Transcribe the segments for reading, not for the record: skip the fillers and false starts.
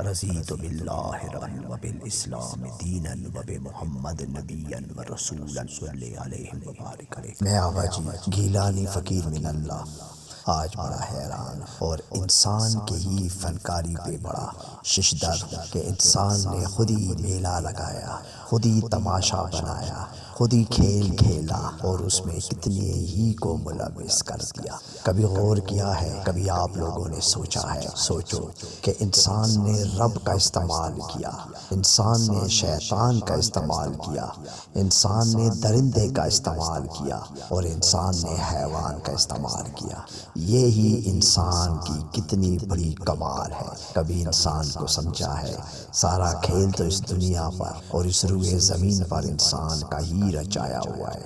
رضیت باللہ ربا وبالاسلام دینا وبمحمد نبیا ورسولا صلی علیہ وبارک علیہ۔ میں آقا جی گیلانی فقیر من اللہ آج بڑا حیران اور انسان کے ہی فنکاری پہ بڑا ششدر کہ انسان نے خود ہی میلہ لگایا، خود ہی تماشا بنایا، خود ہی کھیل کھیلا اور اس میں کتنے ہی کو ملوث کر دیا۔ کبھی غور کیا ہے، کبھی آپ لوگوں نے سوچا ہے؟ سوچو کہ انسان نے رب کا استعمال کیا، انسان نے شیطان کا استعمال کیا، انسان نے درندے کا استعمال کیا اور انسان نے حیوان کا استعمال کیا۔ یہی انسان کی کتنی بڑی کمال ہے۔ کبھی انسان کو سمجھا ہے سارا کھیل تو اس دنیا پر اور اس روئے زمین پر انسان کا ہی رچایا ہوا ہے۔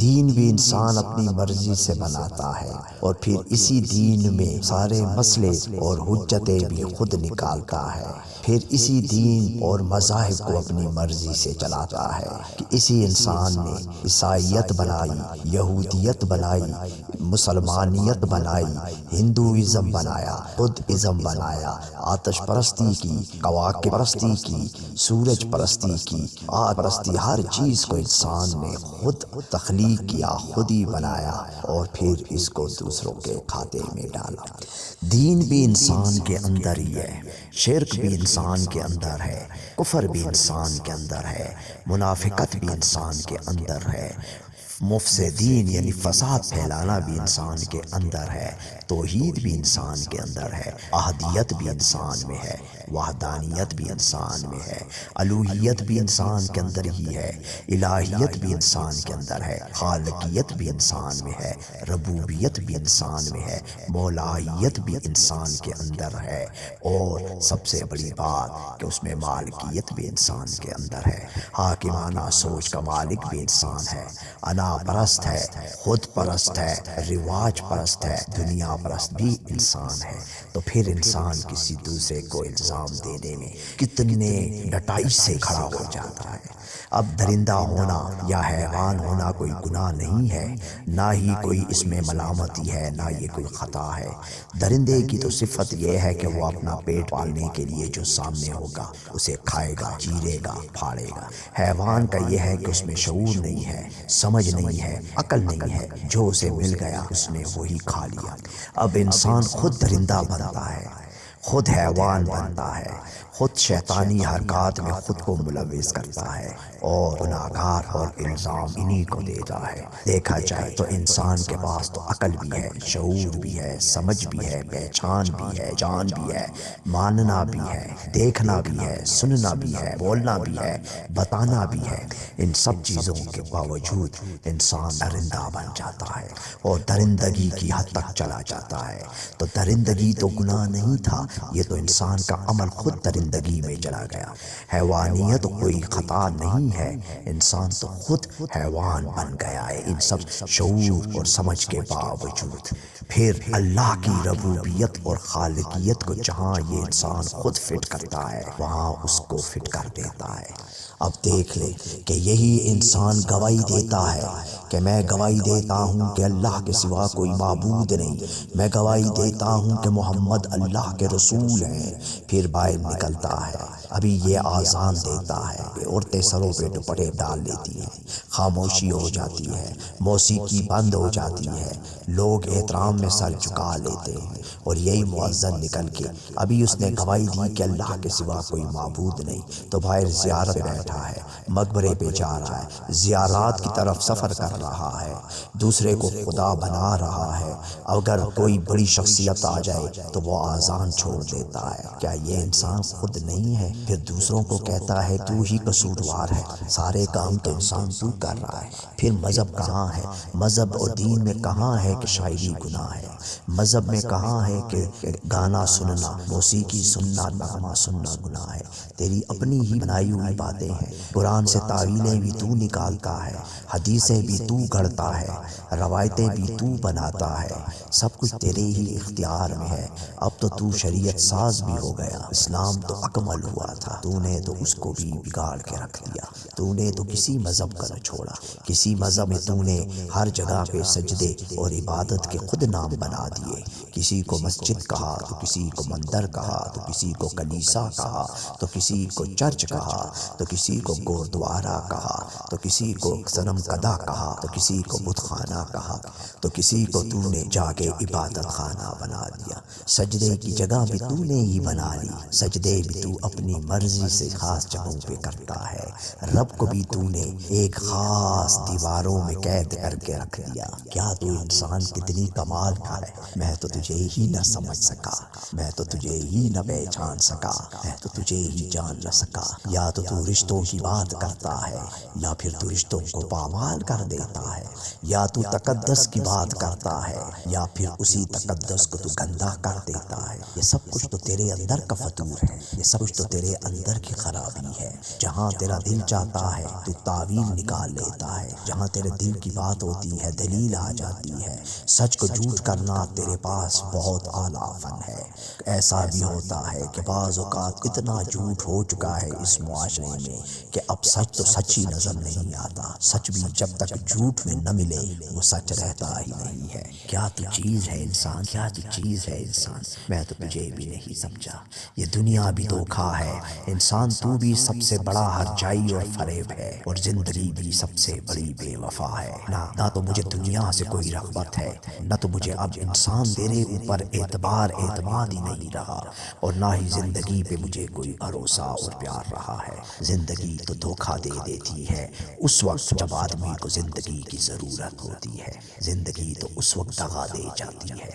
دین بھی انسان اپنی مرضی سے بناتا ہے اور پھر اسی دین میں سارے مسئلے اور حجتیں بھی خود نکالتا ہے، پھر اسی دین اور مذاہب کو اپنی مرضی سے چلاتا ہے کہ اسی انسان نے عیسائیت بنائی، یہودیت بنائی، مسلمانیت بنائی، ہندوازم بنایا، بدھ ازم بنایا، آتش پرستی کی، کواکب پرستی کی، سورج پرستی کی، آگ پرستی، ہر چیز کو انسان نے خود تخلیق کیا، خود ہی بنایا اور پھر اس کو دوسروں کے کھاتے میں ڈالا۔ دین بھی انسان کے اندر ہی ہے، شرک بھی انسان کے اندر ہے، کفر بھی انسان کے اندر ہے، منافقت بھی انسان کے اندر ہے، مفسدین یعنی فساد پھیلانا بھی انسان کے اندر ہے، توحید بھی انسان کے اندر ہے، احدیت بھی انسان میں ہے، وحدانیت بھی انسان میں ہے، الوہیت بھی انسان کے اندر ہی ہے، الہیت بھی انسان کے اندر ہے، خالقیت بھی انسان میں ہے، ربوبیت بھی انسان میں ہے، مولائیت بھی انسان کے اندر ہے، اور سب سے بڑی بات کہ اس میں مالکیت بھی انسان کے اندر ہے، حاکمانہ سوچ کا مالک بھی انسان ہے، انا پرست ہے، خود پرست ہے، رواج پرست ہے، دنیا پرست بھی انسان ہے۔ تو پھر انسان کسی دوسرے کو الزام دینے میں کتنے ڈٹائی سے کھڑا ہو جاتا ہے۔ اب درندہ ہونا یا حیوان ہونا کوئی گناہ نہیں ہے، نہ ہی کوئی اس میں ملامتی ہے، نہ یہ کوئی خطا ہے۔ درندے کی تو صفت یہ ہے کہ وہ اپنا پیٹ پالنے کے لیے جو سامنے ہوگا اسے کھائے گا، چیرے گا، پھاڑے گا۔ حیوان کا یہ ہے کہ اس میں شعور نہیں ہے، سمجھ نہیں ہے، عقل نہیں ہے، جو اسے مل گیا اس نے وہی کھا لیا۔ اب انسان خود درندہ بنتا ہے، خود حیوان بنتا ہے، خود شیطانی حرکات میں خود کو ملوث کرتا ہے اور گناہگار اور الزام انہی کو دیتا ہے۔ دیکھا جائے تو انسان کے پاس تو عقل بھی ہے، شعور بھی ہے، سمجھ بھی ہے، پہچان بھی ہے، جان بھی ہے، ماننا بھی ہے، دیکھنا بھی ہے، سننا بھی ہے، بولنا بھی ہے، بتانا بھی ہے۔ ان سب چیزوں کے باوجود انسان درندہ بن جاتا ہے اور درندگی کی حد تک چلا جاتا ہے۔ تو درندگی تو گناہ نہیں تھا، یہ تو انسان کا عمل خود درندگی میں چلا گیا۔ حیوانیت کوئی خطا نہیں ہے، انسان تو خود حیوان بن گیا ہے ان سب شعور اور سمجھ کے باوجود۔ پھر اللہ کی ربوبیت اور خالقیت کو جہاں یہ انسان خود فٹ کرتا ہے وہاں اس کو فٹ کر دیتا ہے۔ اب دیکھ لے کہ یہی انسان گواہی دیتا ہے کہ میں گواہی دیتا ہوں کہ اللہ کے سوا کوئی معبود نہیں، میں گواہی دیتا ہوں کہ محمد اللہ کے رسول ہیں، پھر باہر نکلتا ہے۔ ابھی یہ آذان دیتا ہے کہ عورتیں سروں پہ دوپٹے ڈال لیتی ہیں، خاموشی ہو جاتی ہے، موسیقی بند ہو جاتی ہے، لوگ احترام میں سر جھکا لیتے ہیں، اور یہی مؤذن نکل کے ابھی اس نے گواہی دی کہ اللہ کے سوا کوئی معبود نہیں، تو باہر زیارت پہ بیٹھا ہے، مقبرے پہ جا رہا ہے، زیارات کی طرف سفر کر رہا ہے، دوسرے کو خدا بنا رہا ہے۔ اگر کوئی بڑی شخصیت آ جائے تو وہ آذان چھوڑ دیتا ہے۔ کیا یہ انسان خود نہیں ہے؟ پھر دوسروں کو کہتا ہے تو ہی قصوروار ہے، سارے کام تو انسان تو کر رہا ہے۔ پھر مذہب کہاں ہے؟ مذہب اور دین میں کہاں ہے کہ شاعری گناہ ہے؟ مذہب میں کہاں ہے کہ گانا سننا، موسیقی سننا، نغمہ سننا گناہ ہے؟ تیری اپنی ہی بنائی ہوئی باتیں ہیں، قرآن سے تعویلیں بھی تو نکالتا ہے، حدیثیں بھی تو گھڑتا ہے، روایتیں بھی تو بناتا ہے، سب کچھ تیرے ہی اختیار میں ہے۔ اب تو تو شریعت ساز بھی ہو گیا، اسلام تو اکمل ہوا تھا، تو نے تو اس کو بھی بگاڑ کے رکھ دیا۔ تو نے تو کسی مذہب کا نہ چھوڑا، کسی مذہب میں تو نے ہر جگہ پہ سجدے اور عبادت کے خود نام بنا بنا دیے، کسی کو مسجد کہا تو کسی کو مندر کہا تو کسی کو کلیسا کہا تو کسی کو چرچ کہا تو کسی کو گوردوارا کہا تو کسی کو صنم کدا کہا تو کسی کو بت خانہ کہا تو کسی کو تو نے جا کے عبادت خانہ بنا دیا۔ سجدے کی جگہ بھی تو نے ہی بنا لی، سجدے بھی تو اپنی مرضی سے خاص جگہوں پہ کرتا ہے، رب کو بھی تو نے ایک خاص دیواروں میں قید کر کے رکھ دیا۔ کیا تو انسان کتنی کمال کا ہے، میں تو تجھے ہی نہ سمجھ سکا، میں تو تجھے ہی نہ پہچان سکا، میں تو تجھے ہی جان نہ سکا۔ یا تو رشتوں کی بات کرتا ہے یا پھر تو رشتوں کو پامال کر دیتا ہے، یا تو تقدس کی بات کرتا ہے یا پھر اسی تقدس کو تو گندا کر دیتا ہے۔ یہ سب کچھ تو تیرے اندر کا فطور ہے، یہ سب کچھ تو تیرے اندر کی خرابی ہے۔ جہاں تیرا دل چاہتا ہے تو تعویل نکال لیتا ہے، جہاں تیرے دل کی بات ہوتی ہے دلیل آ جاتی ہے۔ سچ کو جھوٹ کرنا تیرے پاس بہت اعلیٰ فن ہے۔ ایسا بھی ہوتا ہے کہ بعض اوقات اتنا جھوٹ ہو چکا ہے اس معاشرے میں کہ اب سچ تو سچ ہی نظر نہیں آتا، سچ بھی جب تک جھوٹ میں نہ ملے وہ سچ رہتا ہی نہیں ہے۔ کیا تو چیز ہے انسان، کیا تو چیز ہے انسان، میں تو تجھے بھی نہیں سمجھا۔ یہ دنیا بھی دھوکا ہے انسان، تو بھی سب سے بڑا ہرجائی اور فریب ہے، اور زندگی بھی سب سے بڑی بے وفا ہے۔ نہ تو مجھے دنیا سے کوئی رغبت ہے، نہ تو مجھے اب انسان تیرے اوپر اعتماد ہی نہیں رہا، اور نہ ہی زندگی پہ مجھے کوئی بھروسہ اور پیار رہا ہے۔ زندگی تو دھوکا دے دیتی ہے اس وقت جب آدمی کو زندگی کی ضرورت ہوتی ہے، زندگی تو اس وقت دغا دے جاتی ہے۔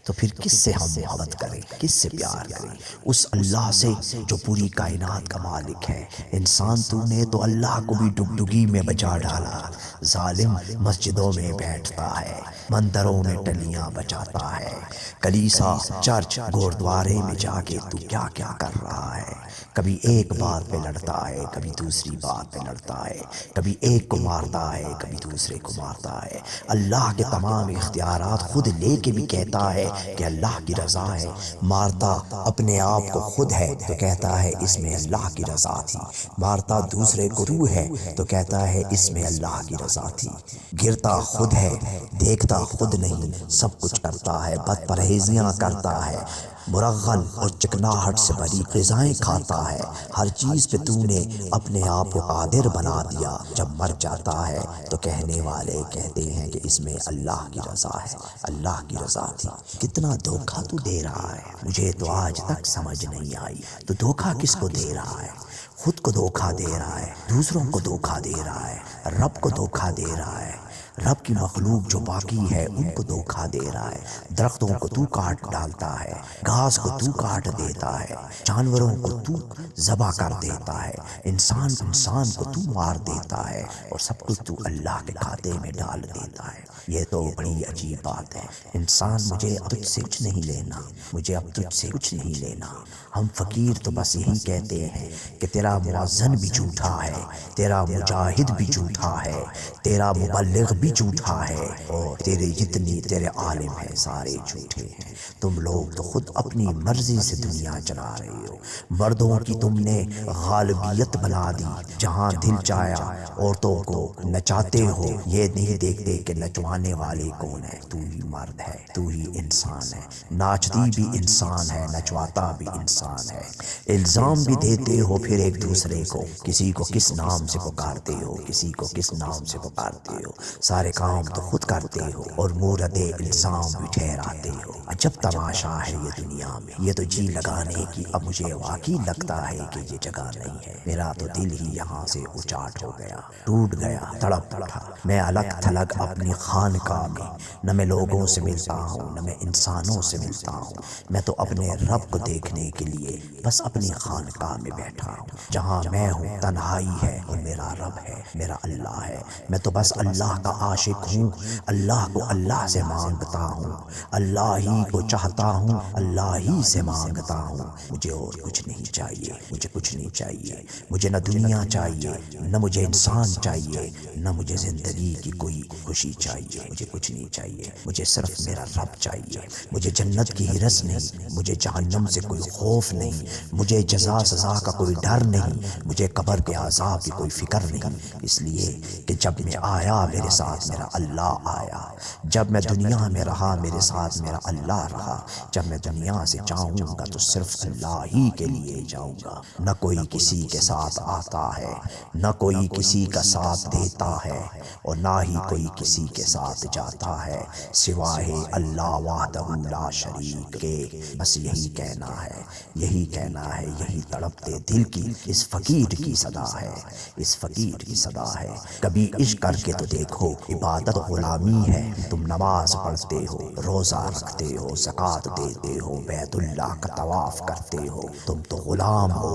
تو پھر کس سے ہم محبت کریں، کس سے پیار کریں؟ اس اللہ سے جو پوری کائنات کا مالک ہے۔ انسان تو نے تو اللہ کو بھی ڈگڈگی میں بجا ڈالا، ظالم مسجدوں میں بیٹھتا ہے، مندروں میں ٹلیاں بجاتا ہے، کلیسا چرچ گوردوارے میں جا کے تو کیا کیا کر رہا ہے۔ کبھی ایک بات پہ لڑتا ہے، کبھی دوسری بات پہ لڑتا ہے، کبھی ایک کو مارتا ہے کبھی دوسرے کو مارتا ہے۔ اللہ کے تمام اختیارات خود لے کے بھی کہتا ہے کہ اللہ کی رضا ہے، مارتا اپنے آپ کو خود ہے تو کہتا ہے اس میں اللہ کی رضا تھی، مارتا دوسرے کو روح ہے تو کہتا ہے اس میں اللہ کی رضا تھی، گرتا خود ہے دیکھتا خود نہیں، سب کچھ کرتا ہے، بد پرہیزیاں کرتا ہے، مرغن اور چکناہٹ سے بھری غذائیں کھاتا ہے، ہر چیز پہ تو نے اپنے آپ کو قادر بنا دیا۔ جب مر جاتا ہے تو کہنے والے کہتے ہیں کہ اس میں اللہ کی رضا ہے، اللہ کی رضا تھی۔ کتنا دھوکا تو دے رہا ہے، مجھے تو آج تک سمجھ نہیں آئی تو دھوکا کس کو دے رہا ہے؟ خود کو دھوکا دے رہا ہے، دوسروں کو دھوکا دے رہا ہے، رب کو دھوکا دے رہا ہے، رب کی مخلوق جو باقی ہے ان کو دھوکا دے رہا ہے۔ درختوں کو تو کاٹ ڈالتا ہے، گھاس کو تو کاٹ دیتا ہے، جانوروں کو تو ذبح کر دیتا ہے، انسان کو تو مار دیتا ہے، اور سب کچھ تو اللہ کے کھاتے میں ڈال دیتا ہے۔ یہ تو بڑی عجیب بات ہے۔ انسان مجھے اب تجھ سے کچھ نہیں لینا، مجھے اب تجھ سے کچھ نہیں لینا۔ ہم فقیر تو بس یہی کہتے ہیں کہ تیرا مؤذن بھی جھوٹا ہے، تیرا مجاہد بھی جھوٹا ہے، تیرا مبلغ بھی جھوٹا ہے، اور تیرے جتنی تیرے عالم ہیں سارے جھوٹے ہیں۔ تم لوگ تو خود اپنی مرضی سے دنیا چلا رہے ہو، مردوں کی تم نے غالبیت بنا دی، جہاں دل چاہیا عورتوں کو نچاتے ہو، یہ نہیں دیکھتے کہ نچوانے والے کون ہے۔ تو ہی مرد ہے، تو ہی انسان ہے، ناچتی بھی انسان ہے، نچواتا بھی انسان ہے۔ الزام بھی دیتے ہو پھر ایک دوسرے کو، کسی کو کس نام سے پکارتے ہو، کسی کو کس نام سے پکارتے ہو، سارے کام تو خود کرتے ہو اور مورد الزام بھی ٹھہراتے ہو۔ عجب تماشا ہے یہ دنیا میں، یہ تو جی لگانے کی اب مجھے واقعی لگتا ہے کہ یہ جگہ نہیں ہے۔ میرا تو دل ہی یہاں سے اچاٹ ہو گیا، ٹوٹ گیا، تڑپ اٹھا۔ میں الگ تھلگ اپنی خانقاہ میں، نہ میں لوگوں سے ملتا ہوں نہ میں انسانوں سے ملتا ہوں، میں تو اپنے رب کو دیکھنے کے لیے بس اپنی خانقاہ میں بیٹھا ہوں، جہاں میں ہوں تنہائی ہے اور میرا رب ہے، میرا اللہ ہے۔ میں تو بس اللہ کا عاشق ہوں، اللہ کو اللہ سے مانگتا ہوں، اللہ ہی کو چاہتا ہوں، اللہ ہی سے مانگتا ہوں۔ مجھے اور کچھ نہیں چاہیے، مجھے کچھ نہیں چاہیے، مجھے نہ دنیا چاہیے، نہ مجھے انسان چاہیے، نہ مجھے زندگی کی کوئی خوشی چاہیے۔ مجھے کچھ نہیں چاہیے، مجھے صرف میرا رب چاہیے۔ مجھے جنت کی ہرس نہیں، مجھے جہنم سے کوئی خوف نہیں، مجھے جزا سزا کا کوئی ڈر نہیں، مجھے قبر کے عذاب کی کوئی فکر نہیں، اس لیے کہ جب میں آیا میرے ساتھ میرا اللہ آیا، جب میں دنیا میں رہا میرے ساتھ میرا اللہ رہا، جب میں دنیا سے جاؤں گا تو صرف اللہ ہی کے لیے جاؤں گا۔ نہ کوئی کسی کے ساتھ آتا ہے، نہ کوئی کسی کا ساتھ دیتا ہے، اور نہ ہی کوئی کسی کے ساتھ جاتا ہے سوائے اللہ وحدہ لا شریک کے۔ بس یہی کہنا ہے، یہی کہنا ہے، یہی تڑپتے دل کی اس فقیر کی صدا ہے، اس فقیر کی صدا ہے۔ کبھی عشق کر کے تو دیکھو، عبادت غلامی ہے۔ تم نماز پڑھتے ہو، روزہ رکھتے ہو، زکوٰۃ دیتے ہو، بیت اللہ کا طواف کرتے ہو، تم تو غلام ہو،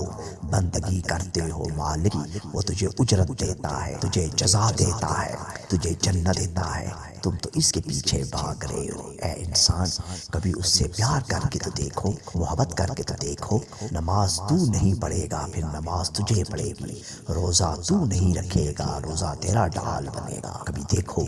بندگی کرتے ہو مالک کی۔ وہ تجھے اجرت دیتا ہے، تجھے جزا دیتا ہے، تجھے جنت دیتا ہے، تم تو اس کے پیچھے بھاگ رہے ہو۔ اے انسان، کبھی اس سے پیار کر کے تو دیکھو، محبت کر کے تو دیکھو۔ نماز تو نہیں پڑھے گا پھر نماز تجھے پڑھے گی، روزہ تو نہیں رکھے گا روزہ تیرا ڈھال بنے گا۔ کبھی دیکھو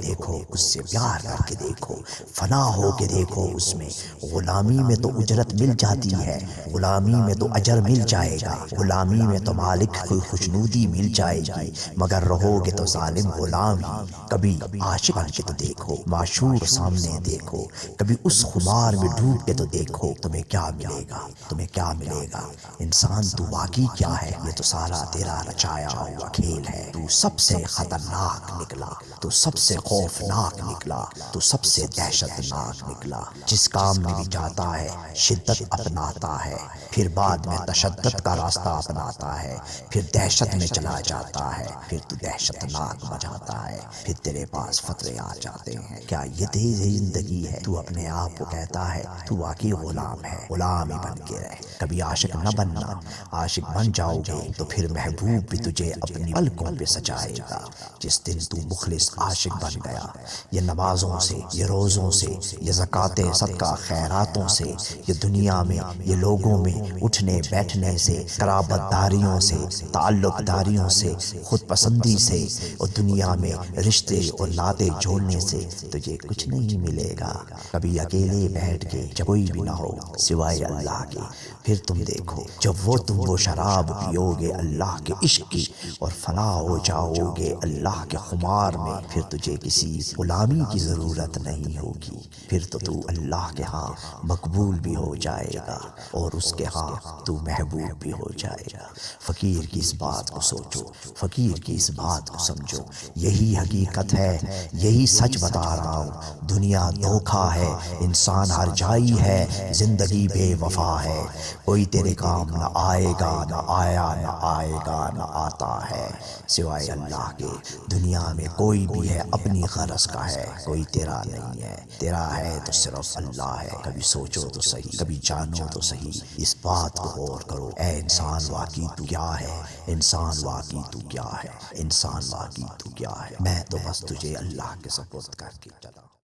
اس سے پیار کر کے دیکھو، فنا ہو کے دیکھو اس میں۔ غلامی میں تو اجرت مل جاتی ہے، غلامی میں تو اجر مل جائے گا، غلامی میں تو مالک کی خوشنودی مل جائے گی، مگر رہو گے تو ظالم غلام ہی۔ کبھی عاشق بن کے تو دیکھو، معشوق سامنے دیکھو، کبھی اس خمار میں ڈوب کے تو دیکھو، تمہیں کیا ملے گا، تمہیں کیا ملے گا۔ انسان تو واقعی کیا ہے، یہ تو سارا تیرا رچایا ہوا کھیل ہے۔ تو سب سے خطرناک نکلا، تو سب سے خوفناک نکلا، تو سب سے دہشت ناک نکلا۔ جس کام میں بھی جاتا ہے شدت اپناتا ہے، پھر بعد میں تشدد کا راستہ اپناتا ہے، پھر دہشت میں چلا جاتا ہے، پھر تو دہشت ناک بجاتا ہے، پھر تیرے پاس فتوے آ جاتے ہیں۔ کیا یہ تیری زندگی ہے؟ تو اپنے آپ کو کہتا ہے تو واقعی غلام ہے، غلام ہی بن کے رہ۔ کبھی عاشق نہ بننا، عاشق بن جاؤ گے تو پھر محبوب بھی تجھے اپنی پلکوں پہ سجائے گا۔ جس دن تو مخلص عاشق بن گیا، یہ نمازوں سے، یہ روزوں سے، یہ زکوٰۃ صدقہ خیراتوں سے، یہ دنیا میں یہ لوگوں میں اٹھنے بیٹھنے سے، قرابت داریوں سے، تعلق داریوں سے، خود پسندی سے، اور دنیا میں رشتے اور ناطے جوڑنے سے تجھے کچھ نہیں ملے گا۔ کبھی اکیلے بیٹھ کے جب کوئی بھی نہ ہو سوائے اللہ کے، پھر تم دیکھو جب تم وہ شراب پیو گے اللہ کے عشق کی اور فنا ہو جاؤ گے اللہ کے خمار میں، پھر تجھے کسی غلامی کی ضرورت نہیں ہوگی، پھر تو اللہ کے ہاں مقبول بھی ہو جائے گا اور اس کے ہاں تو محبوب بھی ہو جائے گا۔ فقیر کی اس بات کو سوچو، فقیر کی اس بات کو سمجھو، یہی حقیقت ہے، یہی سچ بتا رہا ہوں۔ دنیا دھوکا ہے، انسان ہر جائی ہے، زندگی بے وفا ہے، کوئی تیرے کام نہ آئے گا، نہ آیا، نہ آئے گا، نہ آتا ہے سوائے اللہ کے۔ دنیا میں کوئی بھی ہے اپنی غرض کا ہے، کوئی تیرا نہیں ہے، تیرا ہے تو صرف اللہ ہے۔ کبھی سوچو تو صحیح، کبھی جانو تو صحیح، اس بات کو غور کرو۔ اے انسان واقعی تو کیا ہے، انسان واقعی تو کیا ہے، انسان واقعی تو کیا ہے۔ میں تو بس تجھے اللہ کے سپرد کر کے چلا۔